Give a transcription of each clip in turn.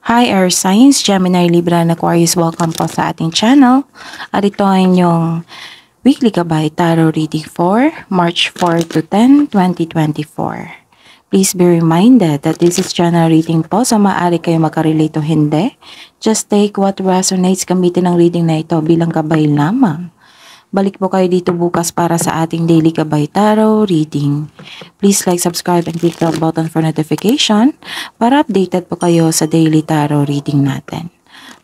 Hi Air Signs, Gemini, Libra, and Aquarius, welcome po sa ating channel. At ito ay inyong weekly gabay tarot reading for March 4 to 10, 2024. Please be reminded that this is general reading po, so maaari kayo makarelate o hindi. Just take what resonates, gamitin ang reading na ito bilang gabay lamang. Balik po kayo dito bukas para sa ating daily gabay tarot reading. Please like, subscribe, and click the button for notification para updated po kayo sa daily tarot reading natin.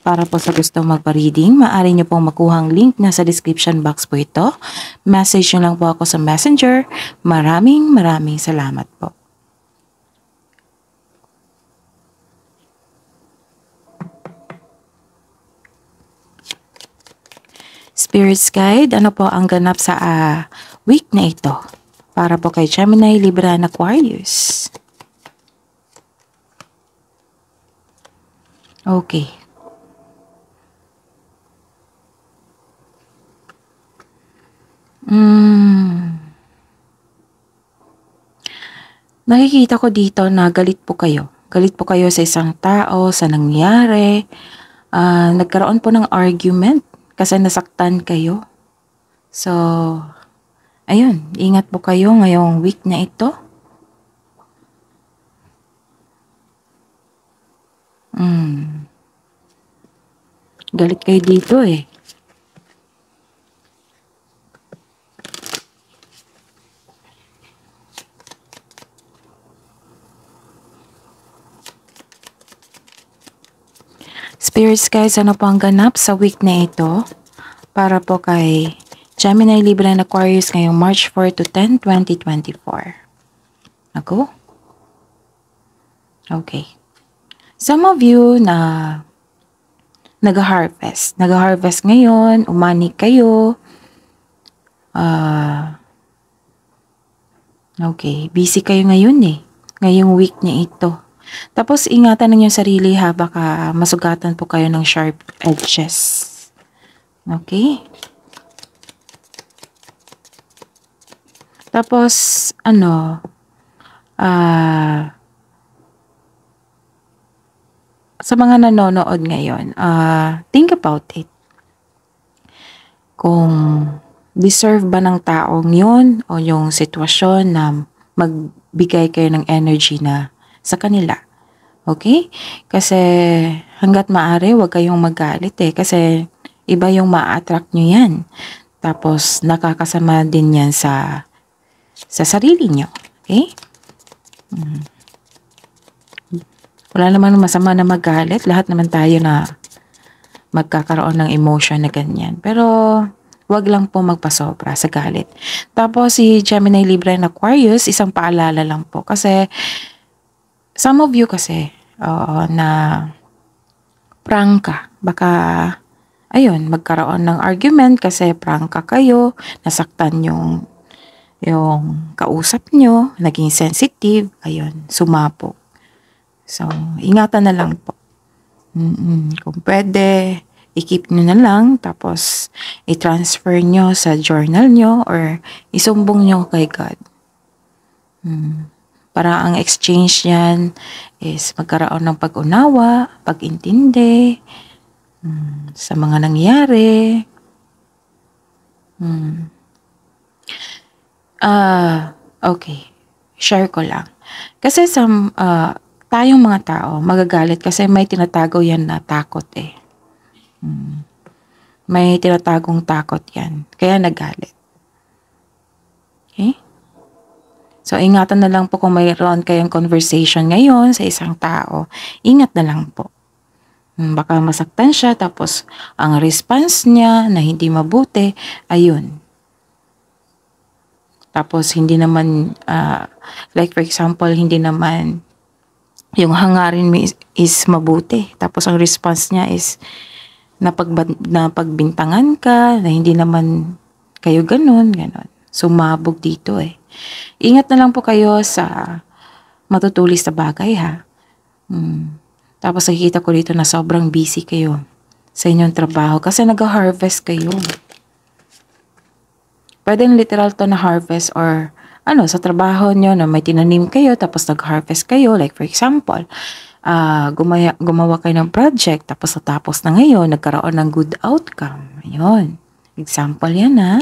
Para po sa gustong magpa-reading, maaari nyo pong makuhang link na sa description box po ito. Message nyo lang po ako sa messenger. Maraming salamat po. Spirits Guide, ano po ang ganap sa week na ito? Para po kay Gemini, Libra, and Aquarius. Okay. Nakikita ko dito na galit po kayo. Galit po kayo sa isang tao, sa nangyari. Nagkaroon po ng argument kasi nasaktan kayo. So, ayun, ingat po kayo ngayong week na ito. Galit kayo dito eh. Spirits guys, ano po ang ganap sa week na ito? Para po kay Gemini, Libra, and Aquarius ngayong March 4 to 10, 2024. Ako? Okay. Some of you na nag-harvest. Nag-harvest ngayon, umani kayo. Okay, busy kayo ngayon eh. Ngayong week na ito. Tapos ingatan niyo yung sarili ha, baka masugatan po kayo ng sharp edges. Okay? Tapos sa mga nanonood ngayon, think about it. Kung deserve ba ng taong yun o yung sitwasyon na magbigay kayo ng energy na sa kanila. Okay? Kasi hanggat maaari, huwag kayong magalit eh. Kasi iba yung ma-attract nyo yan. Tapos nakakasama din yan sa sarili nyo. Okay? Wala naman masama na magalit. Lahat naman tayo na magkakaroon ng emotion na ganyan. Pero wag lang po magpasobra sa galit. Tapos si Gemini, Libra, and Aquarius, isang paalala lang po. Kasi some of you kasi, na prank ka. Baka, ayun, magkaroon ng argument kasi prank ka kayo, nasaktan yung kausap nyo, naging sensitive, ayun, sumapok. So, ingatan na lang po. Kung pwede, i-keep nyo na lang, tapos i-transfer nyo sa journal nyo or isumbong nyo kay God. Para ang exchange yan is magkaroon ng pag-unawa, pag-intindi sa mga nangyari. Okay. Share ko lang. Kasi tayong mga tao magagalit kasi may tinatago yan na takot eh. May tinatagong takot yan. Kaya nagalit. Okay? So, ingatan na lang po kung mayroon kayong conversation ngayon sa isang tao. Ingat na lang po. Baka masaktan siya, tapos ang response niya na hindi mabuti, ayun. Tapos, hindi naman, like for example, hindi naman yung hangarin mo is mabuti. Tapos, ang response niya is napagbintangan ka, na hindi naman kayo ganon. Sumabog dito eh. Ingat na lang po kayo sa matutulis na bagay ha. Tapos nakikita ko dito na sobrang busy kayo sa inyong trabaho kasi nag-harvest kayo. Pwedeng literal to na harvest or sa trabaho nyo na may tinanim kayo tapos nag-harvest kayo. Like for example, gumawa kayo ng project, tapos natapos na ngayon, nagkaroon ng good outcome. Ayun. Example yan, ha.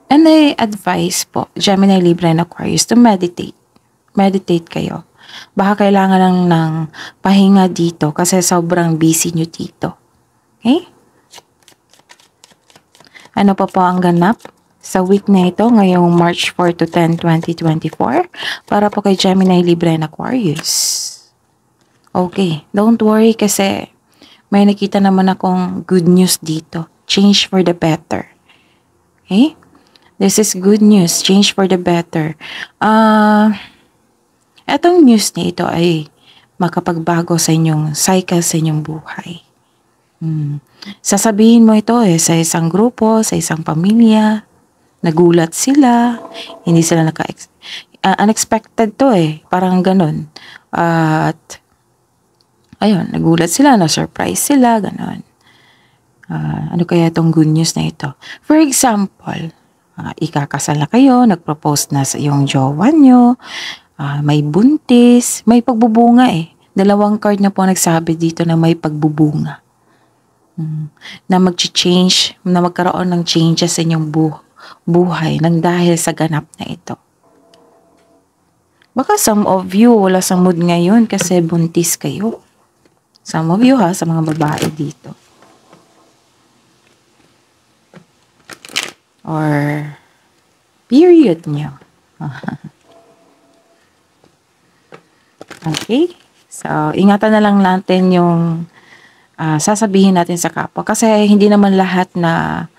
And I advise po, Gemini, Libra, and Aquarius to meditate. Meditate kayo. Baka kailangan lang ng pahinga dito kasi sobrang busy nyo dito. Okay? Ano pa po ang ganap sa week na ito ngayong March 4 to 10, 2024 para po kay Gemini, Libra, and Aquarius? Okay, don't worry kasi may nakita naman akong good news dito. Change for the better. Okay? This is good news. Change for the better. Etong news na ito ay makapagbago sa inyong cycle, sa inyong buhay. Sasabihin mo ito sa isang grupo, sa isang pamilya. Nagulat sila. Hindi sila unexpected to Parang ganun. At ayun, nagulat sila, na-surprise sila, ganun. Ano kaya itong good news na ito? For example, ikakasal na kayo, nag-propose na sa iyong jowa nyo, may buntis, may pagbubunga 2 card na po nagsabi dito na may pagbubunga. Na mag-change, na magkaroon ng changes sa inyong buhay nang dahil sa ganap na ito. Baka some of you wala sa mood ngayon kasi buntis kayo. Some of you sa mga babae dito. Or period nyo. Okay? So, ingatan na lang natin yung sasabihin natin sa kapwa. Kasi hindi naman lahat na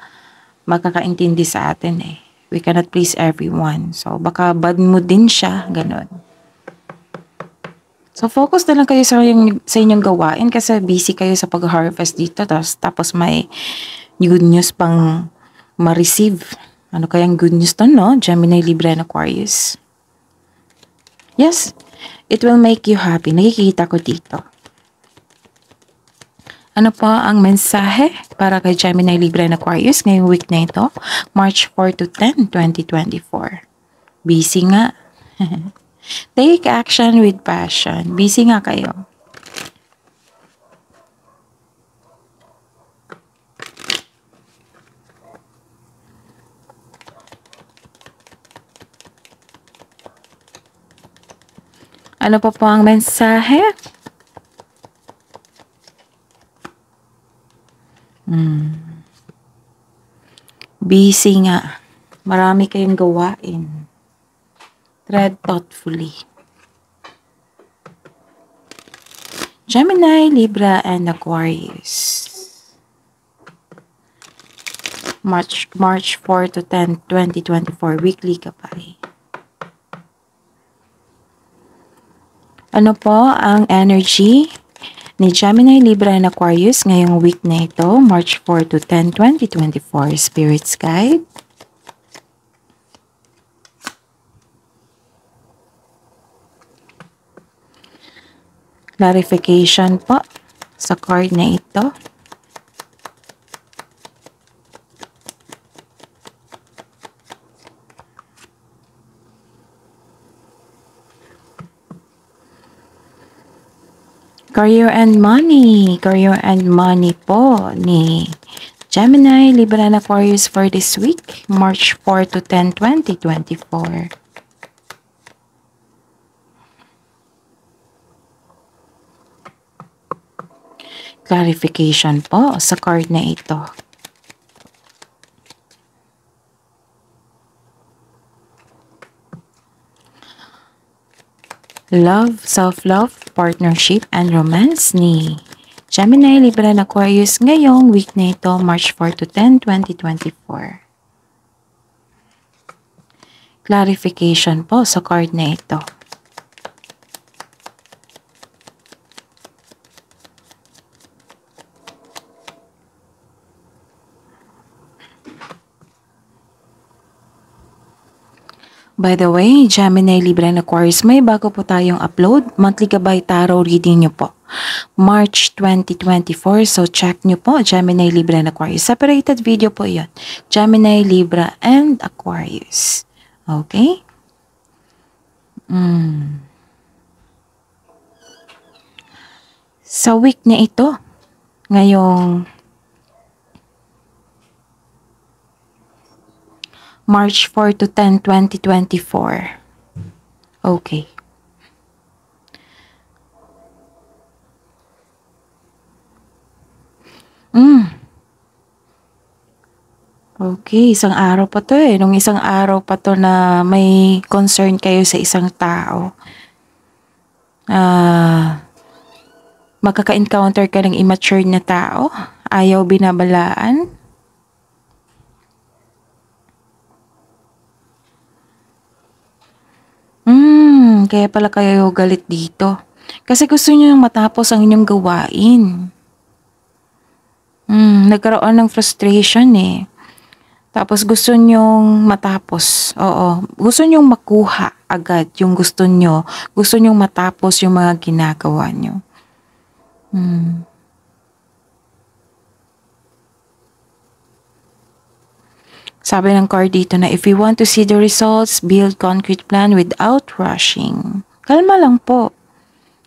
magkakaintindi sa atin We cannot please everyone. So, baka bad mood din siya. Ganon. So, focus na lang kayo sa inyong gawain kasi busy kayo sa pag-harvest dito. Tapos may good news pang ma-receive. Ano kayang good news to, no? Gemini, Libra, and Aquarius. Yes, it will make you happy. Nakikita ko dito. Ano po ang mensahe para kay Gemini, Libra, and Aquarius ngayong week na ito? March 4 to 10, 2024. Busy nga. Take action with passion. Busy nga kayo. Ano pa po ang mensahe? Busy nga. Marami kayong gawain. Tread thoughtfully. Gemini, Libra, and Aquarius. March 4 to 10, 2024. Weekly gabay. Ano po ang energy ni Gemini, Libra, and Aquarius ngayong week na ito, March 4 to 10, 2024, Spirit's Guide? Clarification po sa card na ito. Career and money. Career and money po ni Gemini, Libra, and Aquarius for this week, March 4 to 10, 2024. Clarification po sa card na ito. Love, self-love, partnership, and romance ni Gemini, Libra, and Aquarius ngayong week na ito, March 4 to 10, 2024. Clarification po sa card na ito. By the way, Gemini, Libra, and Aquarius, may bago po tayong upload. Monthly Gabay Tarot reading nyo po. March 2024. So, check nyo po. Gemini, Libra, and Aquarius. Separated video po yun. Gemini, Libra, and Aquarius. Okay? Mm. Sa week na ito, ngayong March 4 to 10, 2024. Okay. Okay, isang araw pa 'to, nung isang araw pa 'to na may concern kayo sa isang tao. Makaka-encounter ka ng immature na tao, ayaw binabalaan. Kaya pala kayo galit dito. Kasi gusto niyo matapos ang inyong gawain. Nagkaroon ng frustration Tapos gusto nyong matapos. Oo. Gusto nyong makuha agad yung gusto nyo. Gusto nyong matapos yung mga ginagawa nyo. Sabi ng card dito na if you want to see the results, build concrete plan without rushing. Kalma lang po.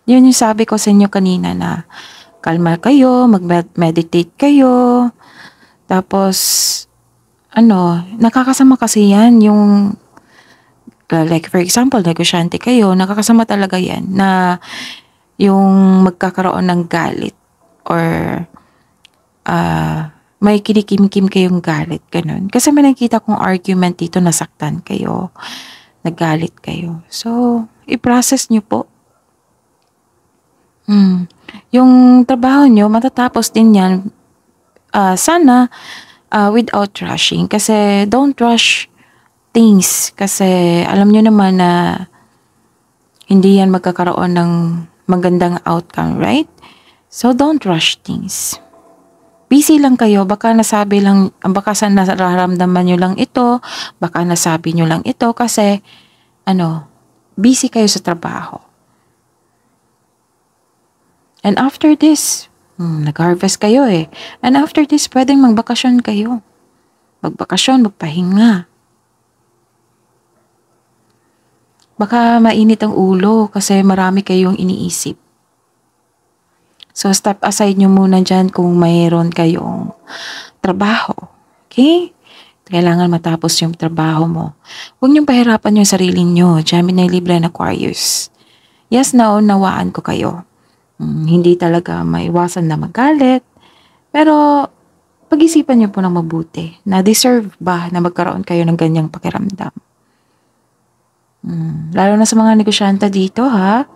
Yun yung sabi ko sa inyo kanina na kalma kayo, mag-meditate kayo. Tapos, nakakasama kasi yan yung, like for example, negosyante kayo, nakakasama talaga yan na yung magkakaroon ng galit or may kinikim-kim kayong galit, ganun. Kasi may nakita kong argument dito, nasaktan kayo, nagalit kayo. So, i-process nyo po. Yung trabaho nyo, matatapos din yan, sana without rushing. Kasi don't rush things. Kasi alam nyo naman na hindi yan magkakaroon ng magandang outcome, right? So, don't rush things. Busy lang kayo, baka nararamdaman nyo lang ito, baka nasabi nyo lang ito kasi, busy kayo sa trabaho. And after this, nag-harvest kayo And after this, pwedeng magbakasyon kayo. Magbakasyon, magpahinga. Baka mainit ang ulo kasi marami kayong iniisip. So, step aside nyo muna dyan kung mayroon kayong trabaho. Okay? Kailangan matapos yung trabaho mo. Huwag niyong pahirapan yung sarili nyo. Gemini, Libra, and Aquarius. Yes, naunawaan ko kayo. Hindi talaga maiwasan na magalit. Pero, pag-isipan nyo po ng mabuti. Na deserve ba na magkaroon kayo ng ganyang pakiramdam? Lalo na sa mga negosyante dito, ha?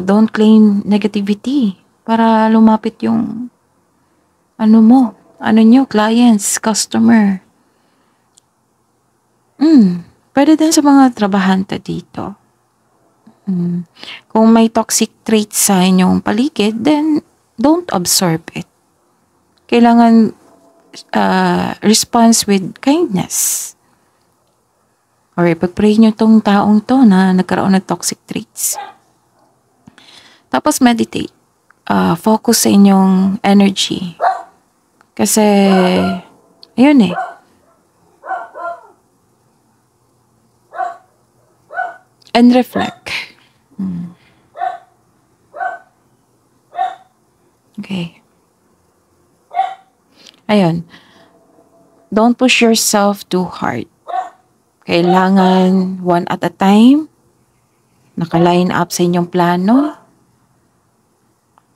Don't claim negativity para lumapit yung clients, customer. Pwede din sa mga trabahante dito. Kung may toxic traits sa inyong paligid, then don't absorb it. Kailangan response with kindness. Or ipag-pray nyo tong taong to na nagkaroon ng toxic traits. Tapos meditate. Focus sa inyong energy. Kasi, ayun And reflect. Okay. Ayun. Don't push yourself too hard. Kailangan one at a time. Naka-line up sa inyong plano.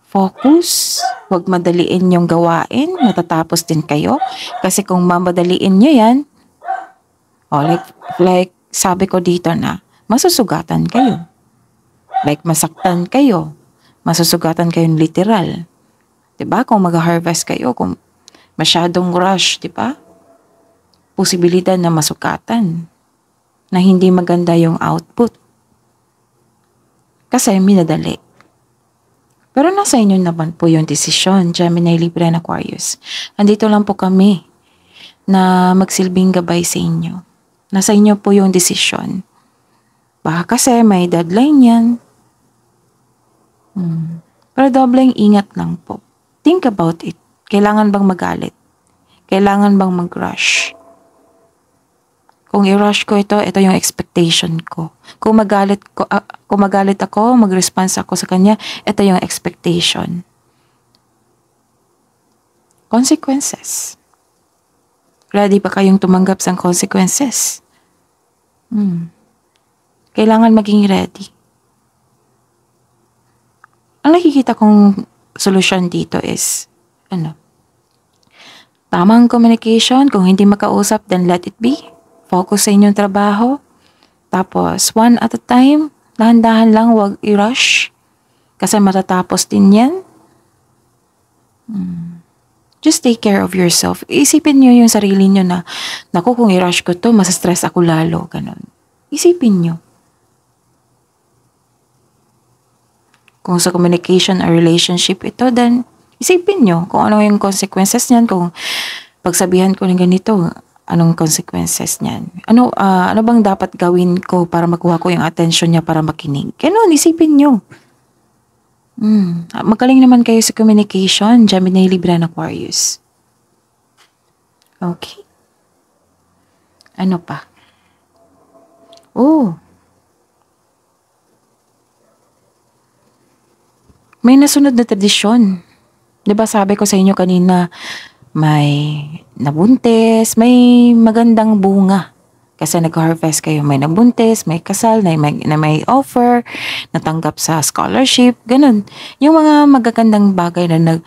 Focus. Huwag madaliin yung gawain. Matatapos din kayo. Kasi kung mamadaliin nyo yan, like sabi ko dito na, masusugatan kayo. Like masaktan kayo. Masusugatan kayong literal. 'Di ba? Kung mag-harvest kayo, kung masyadong rush, 'di ba? Posibilidad na masugatan. Na hindi maganda yung output. Kasi minadali. Pero nasa inyo naman po yung desisyon, Gemini, Libra, and Aquarius. Andito lang po kami na magsilbing gabay sa inyo. Nasa inyo po yung desisyon. Baka kasi may deadline yan. Pero dobleng ingat lang po. Think about it. Kailangan bang magalit? Kailangan bang mag-rush? Kung i-rush ko ito yung expectation ko. Kung magalit ako, mag-response ako sa kanya, ito yung expectation. Consequences. Ready ba kayong tumanggap sa consequences? Kailangan maging ready. Ang nakikita kong solusyon dito is, tamang communication. Kung hindi makausap, then let it be. Focus sa inyong trabaho. Tapos, one at a time, dahan-dahan lang, wag i-rush. Kasi matatapos din yan. Just take care of yourself. Isipin nyo yung sarili nyo na, naku, kung i-rush ko to, masa-stress ako lalo. Ganun. Isipin nyo. Kung sa communication or relationship ito, then isipin nyo kung ano yung consequences niyan. Kung pagsabihan ko ng ganito, anong consequences niyan? Ano bang dapat gawin ko para makuha ko yung attention niya para makinig? Ganun, isipin nyo. Magaling naman kayo sa communication, Gemini, Libra, and Aquarius. Okay. Ano pa? May nasunod na tradisyon. 'Di ba sabi ko sa inyo kanina, may nabuntis, may magandang bunga. Kasi nag-harvest kayo, may nabuntis, may kasal, na may offer, natanggap sa scholarship, ganun. Yung mga magagandang bagay na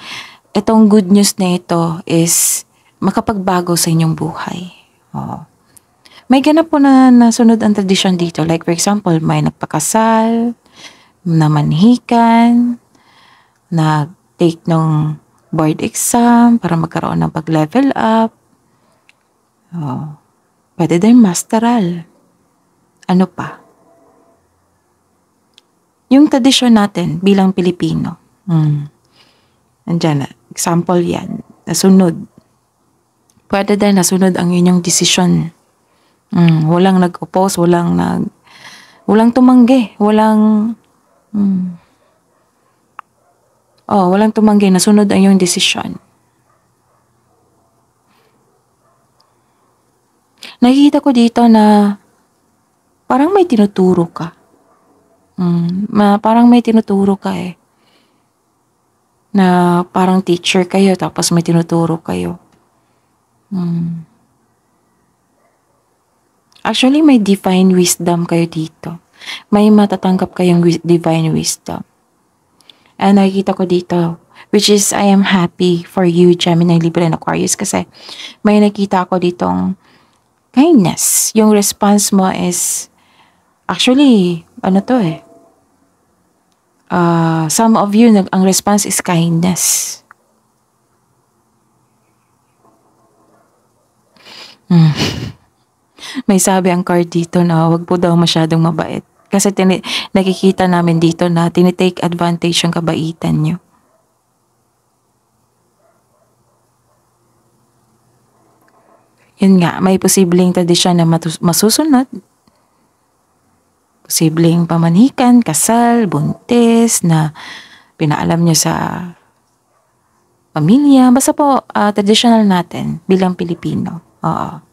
itong good news na ito is makapagbago sa inyong buhay. May ganap po na nasunod ang tradisyon dito. Like for example, may nagpakasal, namanhikan, nag-take ng board exam para magkaroon ng pag-level up. Pwede din masteral. Ano pa? Yung tradisyon natin bilang Pilipino. Andyan na. Example yan. Nasunod. Pwede din nasunod ang inyong desisyon. Walang nag-oppose, walang tumanggi, walang tumanggi, nasunod ang iyong desisyon. Nakikita ko dito na parang may tinuturo ka. Parang may tinuturo ka na parang teacher kayo tapos may tinuturo kayo. Actually, may divine wisdom kayo dito. May matatanggap kayong divine wisdom. And nakikita ko dito, which is I am happy for you, Gemini, Libra, and Aquarius, kasi may nakita ko ditong kindness. Yung response mo is, actually, some of you, ang response is kindness. May sabi ang card dito na wag po daw masyadong mabait. Kasi nakikita namin dito na tinitake advantage yung kabaitan nyo. Yun nga, may posibleng tradisyon na masusunod. Posibleng pamanhikan, kasal, buntis, na pinaalam nyo sa pamilya. Basta po, traditional natin bilang Pilipino. Oo.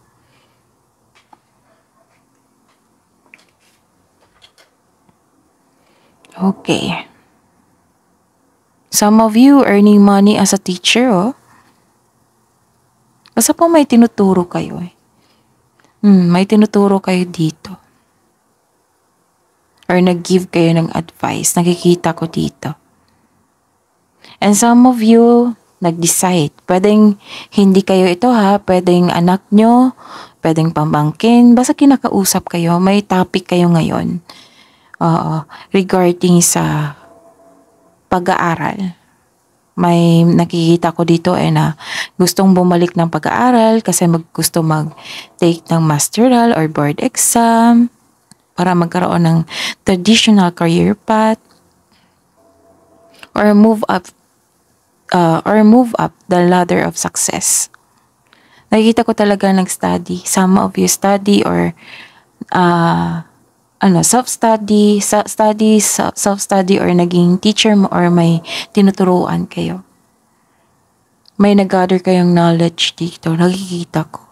Okay. Some of you earning money as a teacher, Basta po may tinuturo kayo may tinuturo kayo dito. Or nag-give kayo ng advice. Nakikita ko dito. And some of you, nag-decide. Pwedeng hindi kayo ito pwedeng anak nyo, pwedeng pamangkin. Basta kinakausap kayo, may topic kayo ngayon. Regarding sa pag-aaral. May nakikita ko dito na gustong bumalik ng pag-aaral kasi gusto mag-take ng masteral or board exam para magkaroon ng traditional career path or move up the ladder of success. Nakikita ko talaga nag-study. Some of you study or self-study or naging teacher mo or may tinuturuan kayo. May nag-gather kayong knowledge dito. Nakikita ko.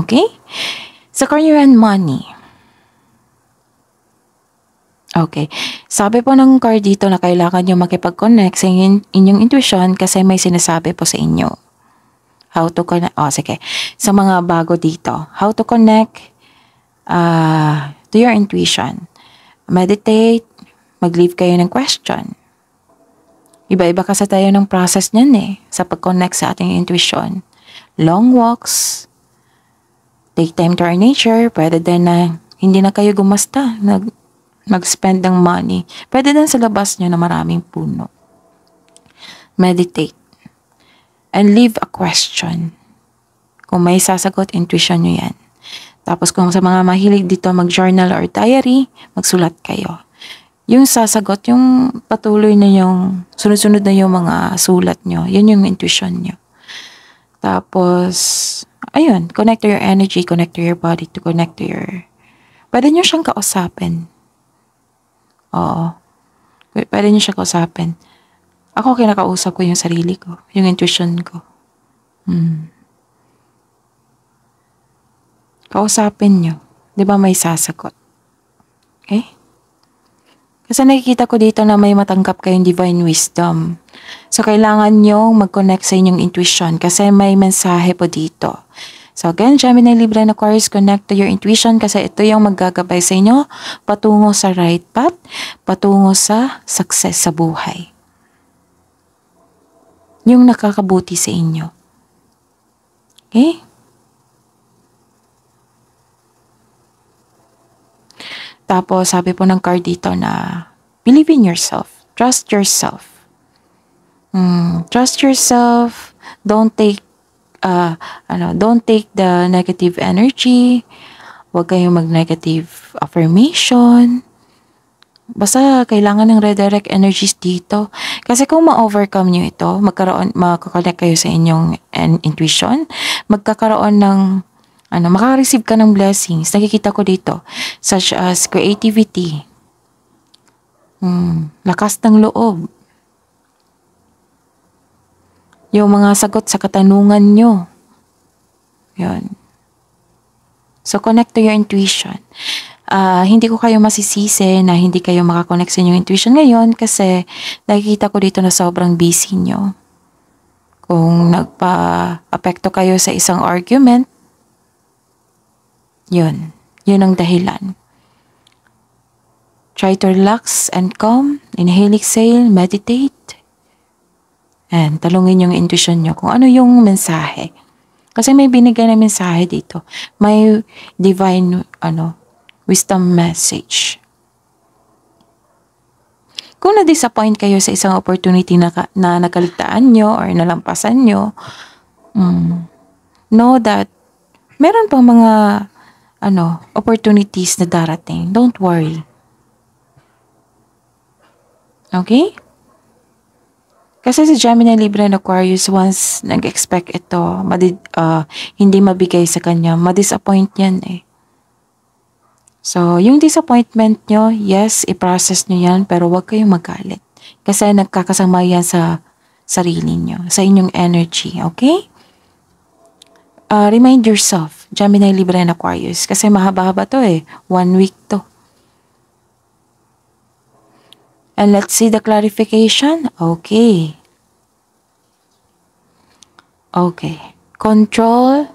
Okay? Sa career and money. Okay. Sabi po ng card dito na kailangan nyo makipag-connect sa inyong intuition kasi may sinasabi po sa inyo. How to connect. Sige. Sa mga bago dito. How to connect to your intuition. Meditate. Mag-leave kayo ng question. Iba-iba kasi tayo ng process niyan sa pag-connect sa ating intuition. Long walks. Take time to our nature. Pwede din na hindi na kayo gumasta. Mag-spend ng money. Pwede din sa labas nyo na maraming puno. Meditate. And leave a question. Kung may sasagot, intuition nyo yan. Tapos kung sa mga mahilig dito mag-journal or diary, magsulat kayo. Yung sasagot, yung patuloy na yung, sunod-sunod na yung mga sulat nyo, yun yung intuition nyo. Tapos, ayun, connect to your energy, connect to your body, to connect to your... Pwede nyo siyang kausapin. Oo. Pwede nyo siya kausapin. Ako kinakausap ko yung sarili ko, yung intuition ko. Kausapin nyo. Di ba may sasagot? Okay? Kasi nakikita ko dito na may matanggap kayong divine wisdom. So, kailangan nyo mag-connect sa inyong intuition kasi may mensahe po dito. So, again, Gemini, Libra, and Aquarius, connect to your intuition kasi ito yung maggagabay sa inyo patungo sa right path, patungo sa success sa buhay. Yung nakakabuti sa inyo. Okay? Tapos, sabi po ng card dito na believe in yourself. Trust yourself. Trust yourself. Don't take the negative energy. Huwag kayong mag-negative affirmation. Basta kailangan ng redirect energies dito. Kasi kung ma-overcome nyo ito, makakonect kayo sa inyong intuition, magkakaroon ng maka-receive ka ng blessings. Nakikita ko dito, such as creativity, lakas ng loob, yung mga sagot sa katanungan nyo. Yun. So, connect to your intuition. Hindi ko kayo masisisi na hindi kayo makakonect sa inyong intuition ngayon kasi nakikita ko dito na sobrang busy nyo. Kung nagpa-apekto kayo sa isang argument, yun ang dahilan. Try to relax and calm. Inhale, exhale, meditate. And talungin yung intuition nyo kung ano yung mensahe. Kasi may binigay na mensahe dito. May divine wisdom message. Kung na-disappoint kayo sa isang opportunity na nakaligtaan nyo or nalampasan nyo, know that meron pang mga opportunities na darating. Don't worry. Okay? Kasi si Gemini, Libra, and Aquarius, once nag-expect ito, hindi mabigay sa kanya, ma-disappoint yan So, yung disappointment nyo, yes, i-process nyo yan, pero huwag kayong magalit. Kasi nagkakasama yan sa sarili nyo, sa inyong energy, okay? Remind yourself, Gemini, Libra, and Aquarius, kasi mahaba-haba to 1 week to. And let's see the clarification. Okay. Control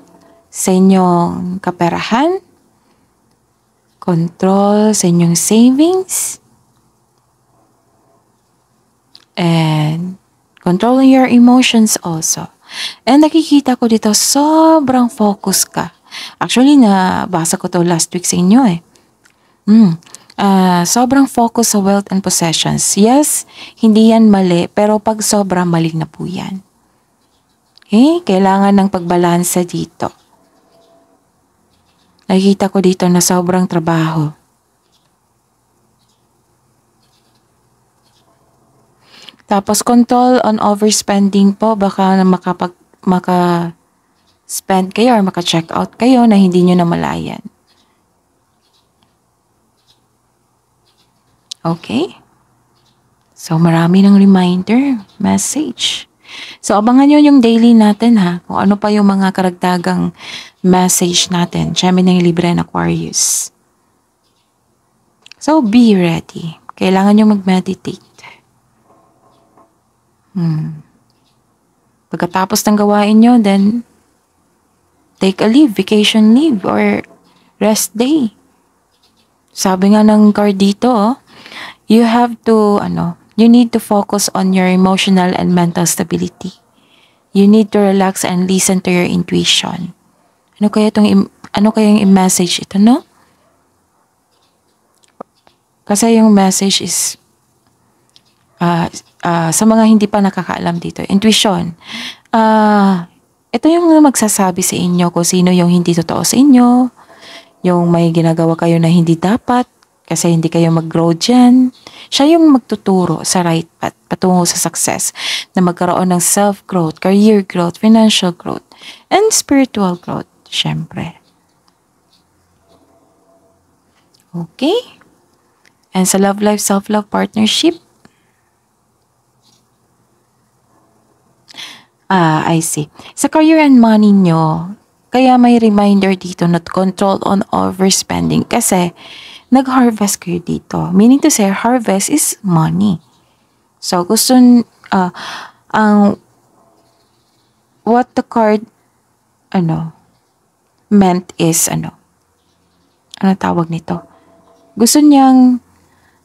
sa inyong kaperahan. Control sa inyong savings. And controlling your emotions also. And nakikita ko dito, sobrang focus ka. Actually, nabasa ko to last week sa inyo sobrang focus sa wealth and possessions. Yes, hindi yan mali, pero pag sobra, mali na po yan. Okay? Kailangan ng pagbalansa dito. Nakikita ko dito na sobrang trabaho. Tapos control on overspending po, baka maka-spend kayo or maka-check out kayo na hindi nyo namalayan. Okay? So, marami ng reminder, message. So, abangan nyo yung daily natin kung ano pa yung mga karagdagang message natin, Gemini, Libra, and Aquarius. So, be ready. Kailangan nyo mag-meditate. Pagkatapos ng gawain nyo, then take a leave, vacation leave, or rest day. Sabi nga ng card dito, you have to, you need to focus on your emotional and mental stability. You need to relax and listen to your intuition. Ano kaya yung message ito, no? Kasi yung message is sa mga hindi pa nakakaalam dito, intuition. Ito yung magsasabi sa inyo kung sino yung hindi totoo sa inyo, yung may ginagawa kayo na hindi dapat, kasi hindi kayo mag-grow dyan. Siya yung magtuturo sa right path, patungo sa success, na magkaroon ng self-growth, career growth, financial growth, and spiritual growth, syempre. Okay? And sa love life, self-love, partnership, I see. Sa career and money nyo, kaya may reminder dito not control on overspending kasi nag-harvest kayo dito. Meaning to say, harvest is money. So, what the card, meant is, ano tawag nito? Gusto niyang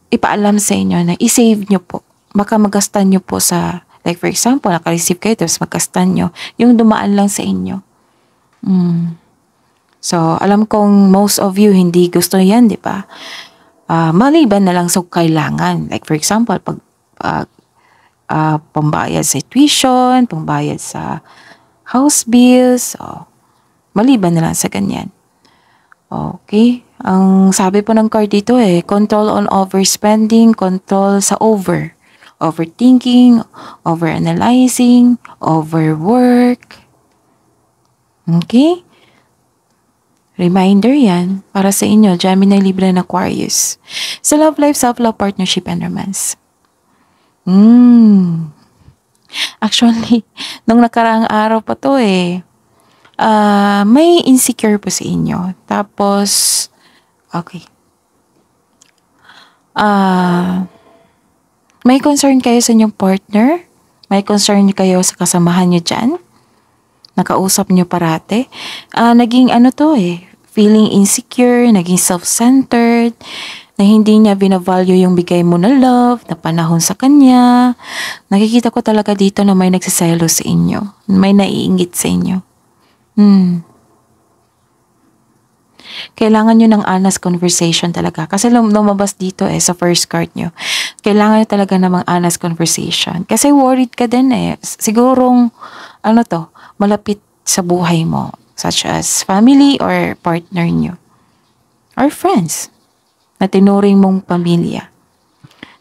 ipaalam sa inyo na i-save nyo po. Baka magastan nyo po sa, like for example, naka-receive kayo, tapos magastan nyo. Yung dumaan lang sa inyo. So, alam kong most of you hindi gusto yan, di ba? Maliban na lang sa kailangan. Like for example, pambayad sa tuition, pambayad sa house bills, maliban na lang sa ganyan. Okay? Ang sabi po ng card dito control on overspending, control sa overthinking, overanalyzing, overwork. Okay? Reminder yan para sa inyo, Gemini, Libra, and Aquarius. Sa love life, self-love, partnership, and romance. Actually, nung nakaraang araw pa to may insecure po sa inyo. Tapos, okay. May concern kayo sa inyong partner? May concern kayo sa kasamahan nyo dyan? Nakausap nyo parate? Naging feeling insecure, naging self-centered, na hindi niya binavalue yung bigay mo na love, na panahon sa kanya. Nakikita ko talaga dito na may nagsiselo sa inyo. May naiingit sa inyo. Kailangan nyo ng honest conversation talaga. Kasi lumabas dito sa first card nyo. Kailangan nyo talaga namang honest conversation. Kasi worried ka din Sigurong, malapit sa buhay mo. Such as family or partner nyo. Or friends. Na tinuring mong pamilya.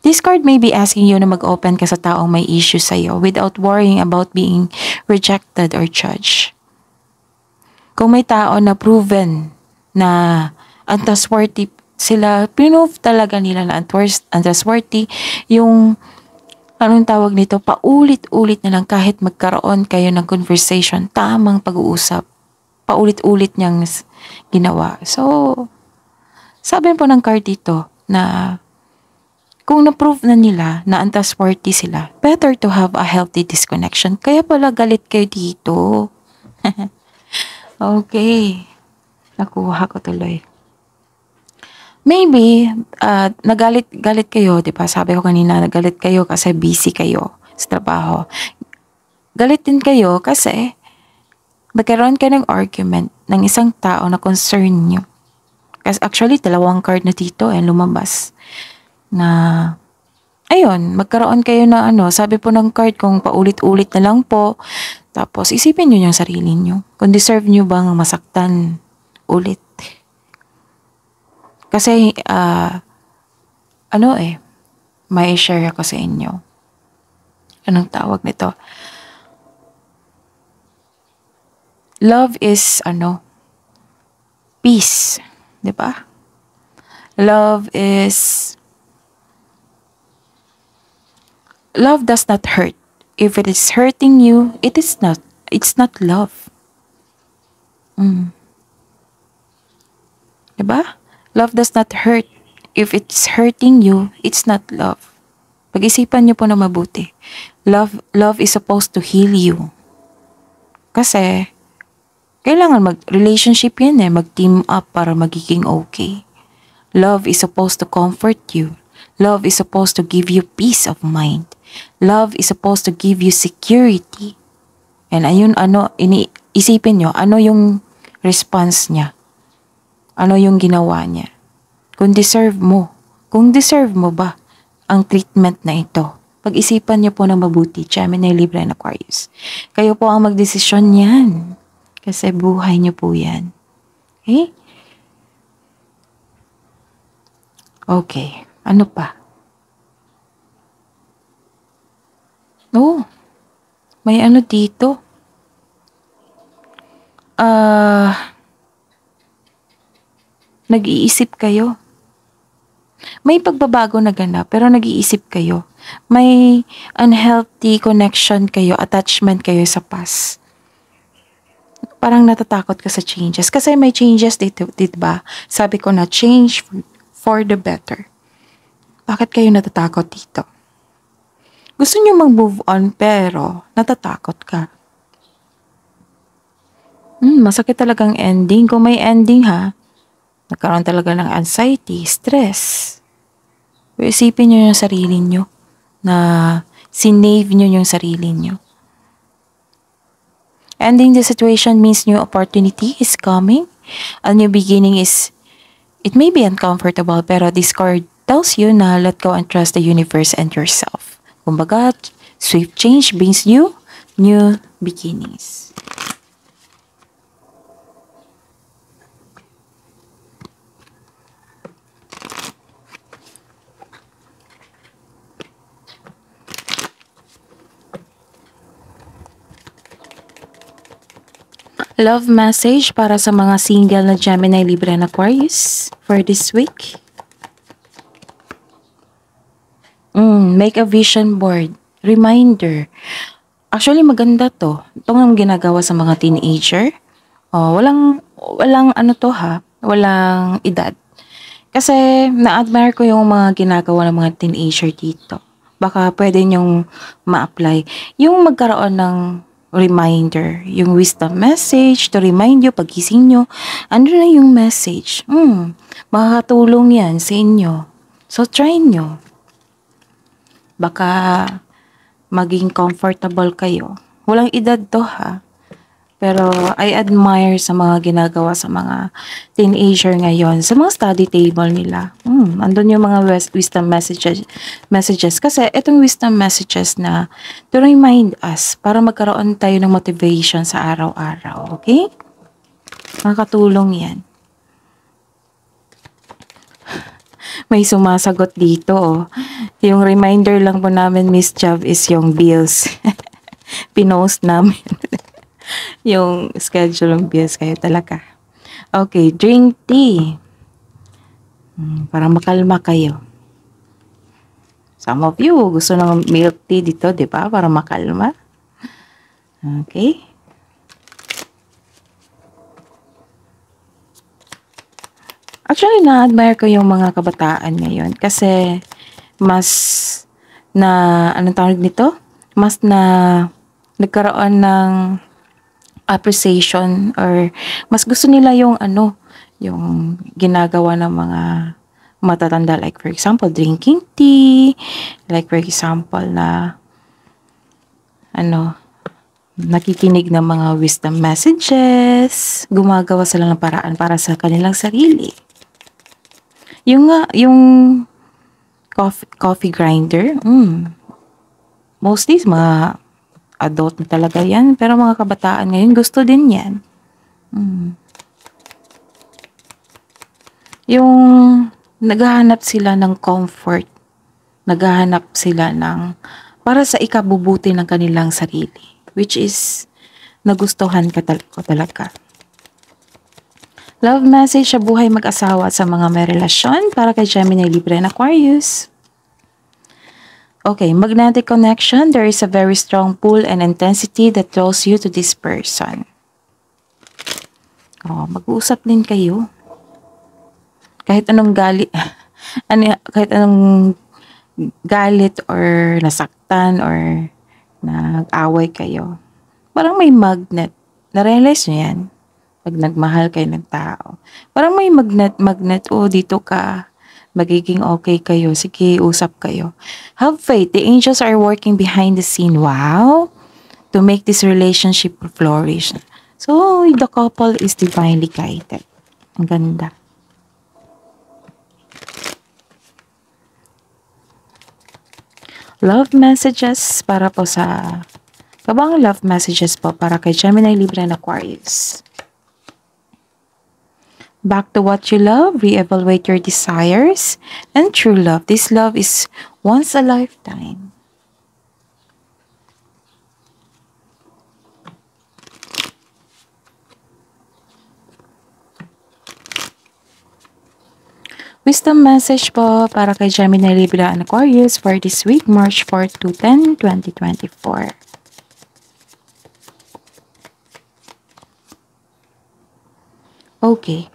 This card may be asking you na mag-open ka sa taong may issue sa'yo without worrying about being rejected or judged. Kung may tao na proven na untrustworthy sila, pinove talaga nila na untrustworthy, yung tawag nito, paulit-ulit na lang kahit magkaroon kayo ng conversation, tamang pag-uusap, paulit-ulit niyang ginawa. So, sabi po ng card dito na kung na-prove na nila na untrustworthy sila, better to have a healthy disconnection. Kaya pala galit kayo dito. Okay. Nakuha ko tuloy. Maybe, nagalit kayo, di ba? Sabi ko kanina, nagalit kayo kasi busy kayo sa trabaho. Galit din kayo kasi nagkaroon kayo ng argument ng isang tao na concern nyo. Kasi actually, 2 card na dito lumabas. Na, ayun, magkaroon kayo na sabi po ng card kung paulit-ulit na lang po. Tapos, isipin nyo yung sarili nyo. Kung deserve nyo bang masaktan ulit. Kasi, may share ako sa inyo. Anong tawag nito? Love is, peace. Diba? Love does not hurt. If it is hurting you, it's not love. Diba? Love does not hurt. If it's hurting you, it's not love. Pag-isipan niyo po na mabuti. Love is supposed to heal you. Kasi, kailangan mag-relationship yan mag-team up para magiging okay. Love is supposed to comfort you. Love is supposed to give you peace of mind. Love is supposed to give you security. And ayun, isipin nyo, ano yung response niya? Ano yung ginawa niya? Kung deserve mo ba ang treatment na ito? Pag-isipan niyo po na mabuti, Gemini, Libra, and Aquarius. Kayo po ang magdesisyon yan. Kasi buhay niyo po yan. Okay? Okay. Ano pa? Oh, may ano dito. Nag-iisip kayo. May pagbabago na ganap, pero nag-iisip kayo. May unhealthy connection kayo, attachment kayo sa past. Parang natatakot ka sa changes. Kasi may changes dito, diba? Sabi ko na change for the better. Bakit kayo natatakot dito? Gusto nyo mag-move on, pero natatakot ka. Masakit talagang ending. Kung may ending nagkaroon talaga ng anxiety, stress. Isipin nyo yung sarili nyo na sinave nyo yung sarili nyo. Ending the situation means new opportunity is coming. A new beginning it may be uncomfortable, pero this card tells you na let go and trust the universe and yourself. Kumbaga, swift change brings you new beginnings. Love message para sa mga single na Gemini, Libra, and Aquarius for this week. Make a vision board. Reminder. Actually, maganda to. Ito ang ginagawa sa mga teenager. Walang walang edad. Kasi na-admire ko yung mga ginagawa ng mga teenager dito. Baka pwede nyong ma-apply. Yung magkaroon ng reminder, yung wisdom message to remind you pagising nyo, ano na yung message. Makakatulong yan sa inyo. So, try nyo. Baka maging comfortable kayo. Walang edad to Pero I admire sa mga ginagawa sa mga teenager ngayon, sa mga study table nila. Andun yung mga wisdom messages. Kasi itong wisdom messages na to remind us para magkaroon tayo ng motivation sa araw-araw. Okay? Makakatulong yan. May sumasagot dito. Yung reminder lang po namin, Miss Chav, is yung bills. Pinost namin. Yung schedule ng bills kayo talaga. Okay, drink tea. Para makalma kayo. Some of you gusto ng milk tea dito, di ba? Para makalma. Okay. Actually, na-admire ko yung mga kabataan ngayon kasi mas na, anong tawag nito? Mas na nagkaroon ng appreciation or mas gusto nila yung yung ginagawa ng mga matatanda, like for example drinking tea, like for example na nakikinig ng mga wisdom messages, gumagawa sila ng paraan para sa kanilang sarili. Yung coffee grinder, mostly mga adult na talaga yan. Pero mga kabataan ngayon, gusto din yan. Yung naghahanap sila ng comfort. Naghahanap sila ng para sa ikabubuti ng kanilang sarili. Which is, nagustuhan ko talaga. Love message sa buhay mag-asawa at sa mga may relasyon para kay Gemini, Libra, and Aquarius. Okay, magnetic connection. There is a very strong pull and intensity that draws you to this person. Mag-uusap din kayo. Kahit anong galit, kahit anong galit or nasaktan or nag-away kayo, parang may magnet. Na-realize nyo yan? Pag nagmahal kayo ng tao. Parang may magnet, oh, dito ka. Magiging okay kayo. Sige, usap kayo. Have faith. The angels are working behind the scene. Wow! To make this relationship flourish. So, the couple is divinely guided. Ang ganda. Love messages para po sa kabang love messages po para kay Gemini, Libra, and Aquarius. Back to what you love, reevaluate your desires, and true love. This love is once a lifetime. Wisdom message po para kay Gemini, Libra, and Aquarius for this week, March 4 to 10, 2024. Okay.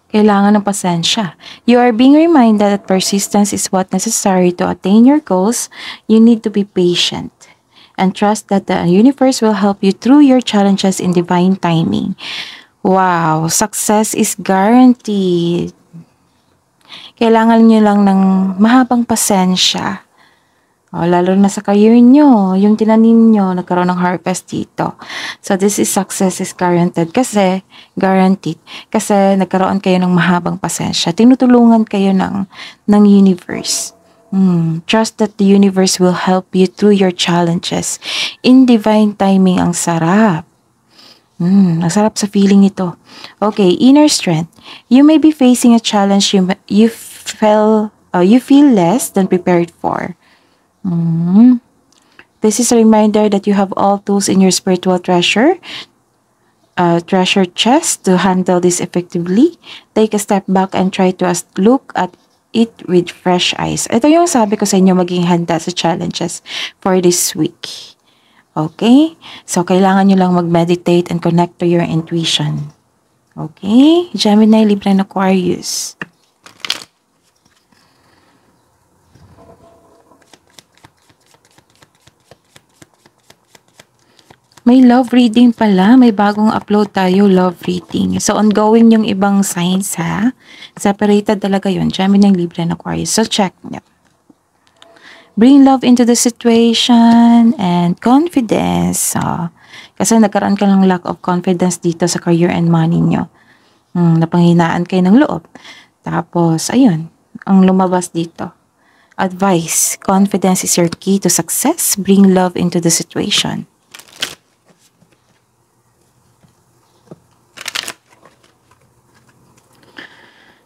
Kailangan ng pasensya. You are being reminded that persistence is what necessary to attain your goals. You need to be patient and trust that the universe will help you through your challenges in divine timing. Wow, success is guaranteed. Kailangan nyo lang ng mahabang pasensya. Lalo na sa career nyo, yung tinanim nyo, nagkaroon ng harvest dito. So, this is success is guaranteed kasi nagkaroon kayo ng mahabang pasensya. Tinutulungan kayo ng universe. Trust that the universe will help you through your challenges. In divine timing, ang sarap. Ang sarap sa feeling ito. Okay, inner strength. You may be facing a challenge you feel less than prepared for. This is a reminder that you have all tools in your spiritual treasure chest to handle this effectively. Take a step back and try to look at it with fresh eyes. Ito yung sabi ko sa inyo, maging handa sa challenges for this week. Okay? So, kailangan nyo lang mag-meditate and connect to your intuition. Okay? Gemini, Libra, and Aquarius. May love reading pala. May bagong upload tayo, love reading. So, ongoing yung ibang signs, ha? Separated talaga yun. Gemini, Libra, and Aquarius. So, check nyo. Bring love into the situation and confidence. Kasi nagkaroon ka ng lack of confidence dito sa career and money nyo. Napanghinaan kayo ng loob. Tapos, ayun. Ang lumabas dito. Advice. Confidence is your key to success. Bring love into the situation.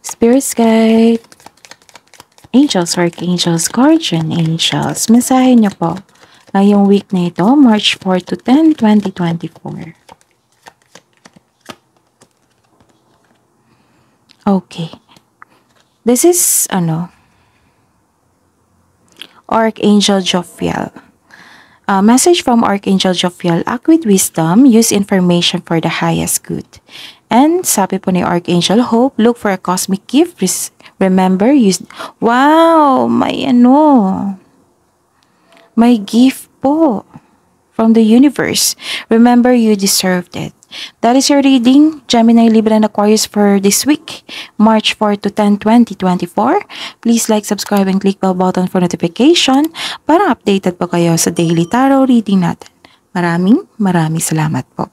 Spirit guide, angels, archangels, guardian angels, mensahe niyo po ngayong week na ito, March 4 to 10, 2024. Okay. This is, Archangel Jophiel. Message from Archangel Jophiel, act with wisdom, use information for the highest good. And sabi po ni Archangel Hope, look for a cosmic gift. Remember, wow, may gift po from the universe. Remember, you deserved it. That is your reading, Gemini, Libra, and Aquarius for this week, March 4 to 10, 2024. Please like, subscribe, and click bell button for notification para updated po kayo sa daily tarot reading natin. Maraming salamat po.